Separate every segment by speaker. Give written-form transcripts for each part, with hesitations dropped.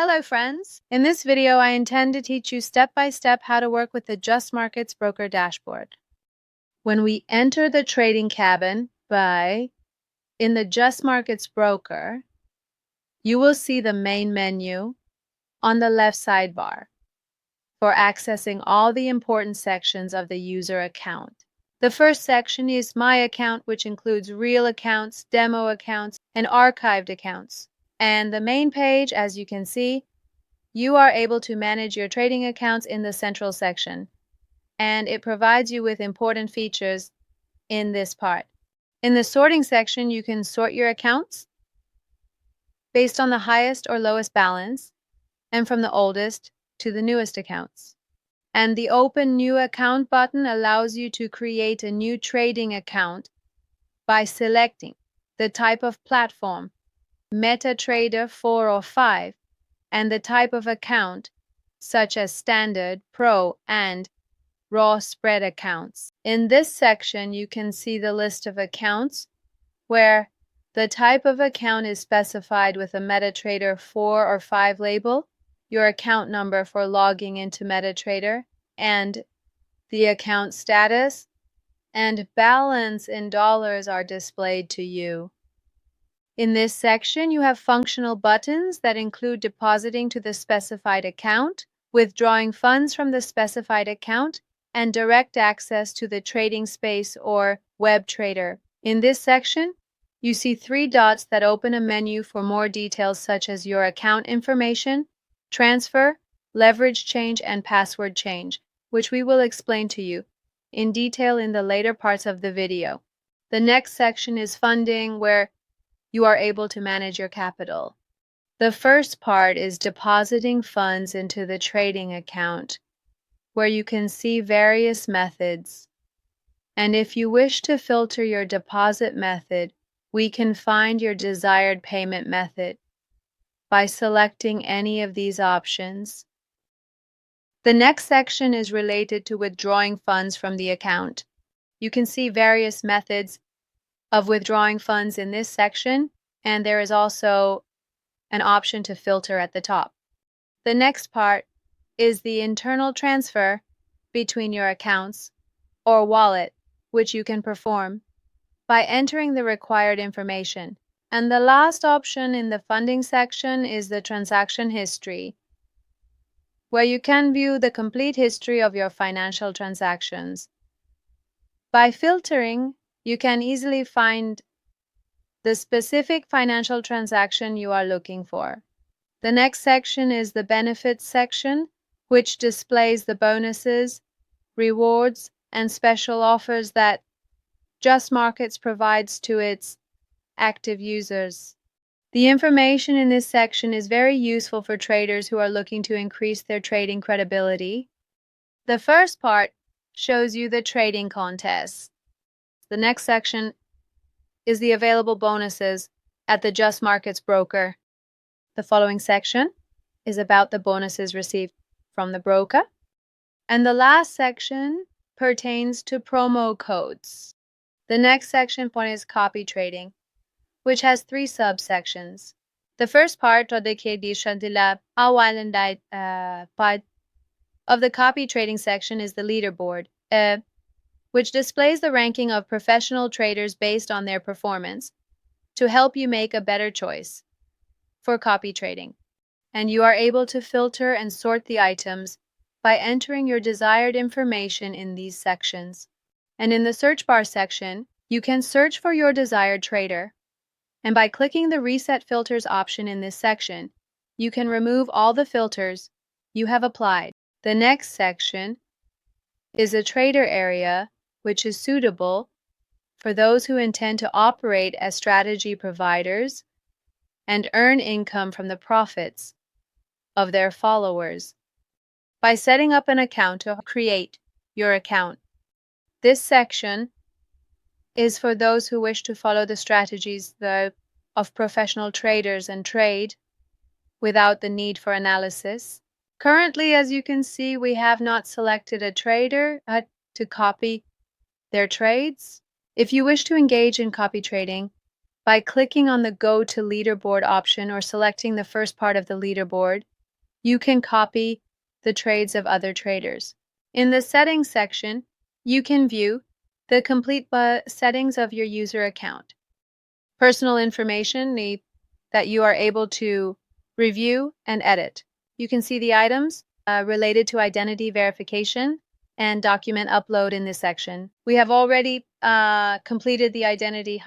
Speaker 1: Hello friends! In this video, I intend to teach you step-by-step how to work with the JustMarkets Broker Dashboard. When we enter the trading cabin in the JustMarkets Broker, you will see the main menu on the left sidebar for accessing all the important sections of the user account. The first section is My Account, which includes real accounts, demo accounts, and archived accounts. And the main page, as you can see, you are able to manage your trading accounts in the central section, and it provides you with important features in this part. In the sorting section, you can sort your accounts based on the highest or lowest balance and from the oldest to the newest accounts. And the Open New Account button allows you to create a new trading account by selecting the type of platform, MetaTrader 4 or 5, and the type of account, such as Standard, Pro, and Raw Spread accounts. In this section, you can see the list of accounts where the type of account is specified with a MetaTrader 4 or 5 label, your account number for logging into MetaTrader, and the account status and balance in dollars are displayed to you. In this section, you have functional buttons that include depositing to the specified account, withdrawing funds from the specified account, and direct access to the trading space or web trader. In this section, you see 3 dots that open a menu for more details such as your account information, transfer, leverage change, and password change, which we will explain to you in detail in the later parts of the video. The next section is funding, where you are able to manage your capital. The first part is depositing funds into the trading account, where you can see various methods. And if you wish to filter your deposit method, we can find your desired payment method by selecting any of these options. The next section is related to withdrawing funds from the account. You can see various methods of withdrawing funds in this section, and there is also an option to filter at the top. The next part is the internal transfer between your accounts or wallet, which you can perform by entering the required information. And the last option in the funding section is the transaction history, where you can view the complete history of your financial transactions. By filtering, you can easily find the specific financial transaction you are looking for. The next section is the benefits section, which displays the bonuses, rewards, and special offers that JustMarkets provides to its active users. The information in this section is very useful for traders who are looking to increase their trading credibility. The first part shows you the trading contests. The next section is the available bonuses at the JustMarkets broker. The following section is about the bonuses received from the broker. And the last section pertains to promo codes. The next section is copy trading, which has 3 subsections. The first part, part of the copy trading section, is the leaderboard, which displays the ranking of professional traders based on their performance to help you make a better choice for copy trading. And you are able to filter and sort the items by entering your desired information in these sections. And in the search bar section, you can search for your desired trader. And by clicking the Reset Filters option in this section, you can remove all the filters you have applied. The next section is a trader area, which is suitable for those who intend to operate as strategy providers and earn income from the profits of their followers by setting up an account to create your account. This section is for those who wish to follow the strategies of professional traders and trade without the need for analysis. Currently, as you can see, we have not selected a trader to copy their trades. If you wish to engage in copy trading, by clicking on the Go to Leaderboard option or selecting the first part of the leaderboard, you can copy the trades of other traders. In the settings section, you can view the complete settings of your user account. Personal information that you are able to review and edit. You can see the items related to identity verification and document upload in this section. We have already completed the identity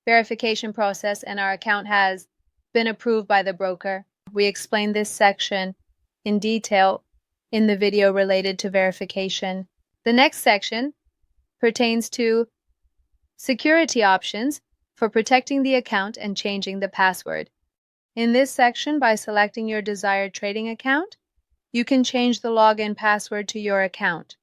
Speaker 1: verification process and our account has been approved by the broker. We explained this section in detail in the video related to verification. The next section pertains to security options for protecting the account and changing the password. In this section, by selecting your desired trading account, you can change the login password to your account.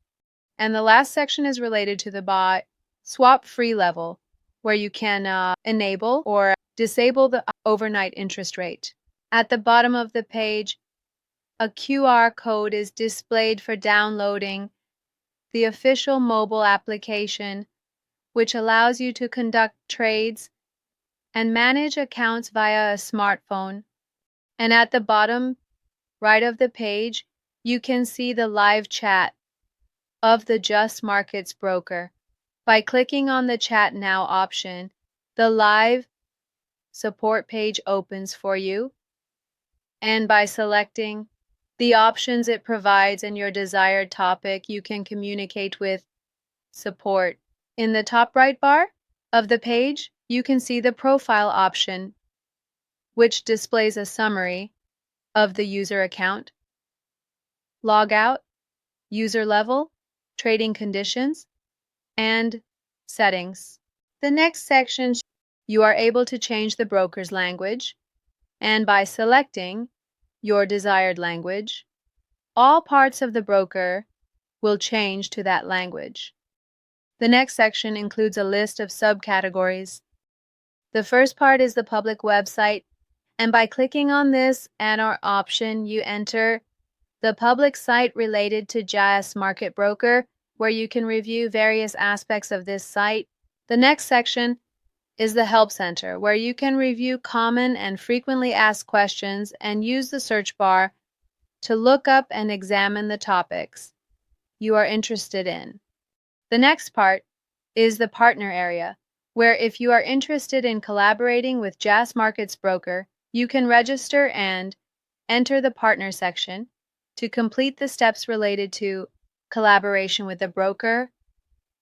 Speaker 1: And the last section is related to the buy swap free level, where you can enable or disable the overnight interest rate. At the bottom of the page, a QR code is displayed for downloading the official mobile application, which allows you to conduct trades and manage accounts via a smartphone. And at the bottom right of the page, you can see the live chat of the JustMarkets broker. By clicking on the Chat Now option, the live support page opens for you. And by selecting the options it provides and your desired topic, you can communicate with support. In the top right bar of the page, you can see the profile option, which displays a summary of the user account, logout, user level, trading conditions, and settings. The next section, you are able to change the broker's language, and by selecting your desired language, all parts of the broker will change to that language. The next section includes a list of subcategories. The first part is the public website, and by clicking on this and our option, you enter the public site related to JustMarkets Broker, where you can review various aspects of this site. The next section is the Help Center, where you can review common and frequently asked questions and use the search bar to look up and examine the topics you are interested in. The next part is the Partner area, where if you are interested in collaborating with JustMarkets Broker, you can register and enter the Partner section to complete the steps related to collaboration with the broker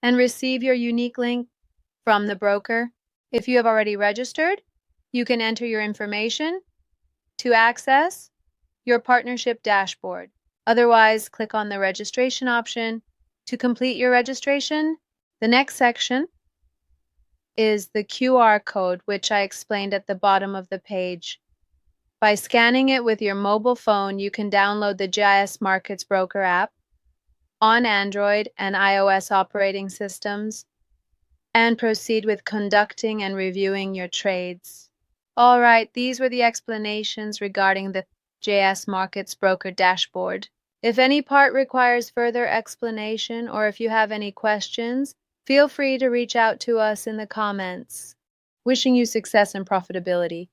Speaker 1: and receive your unique link from the broker. If you have already registered, you can enter your information to access your partnership dashboard. Otherwise, click on the registration option to complete your registration. The next section is the QR code, which I explained at the bottom of the page. By scanning it with your mobile phone, you can download the JustMarkets Broker app on Android and iOS operating systems and proceed with conducting and reviewing your trades. All right, these were the explanations regarding the JustMarkets Broker Dashboard. If any part requires further explanation or if you have any questions, feel free to reach out to us in the comments. Wishing you success and profitability.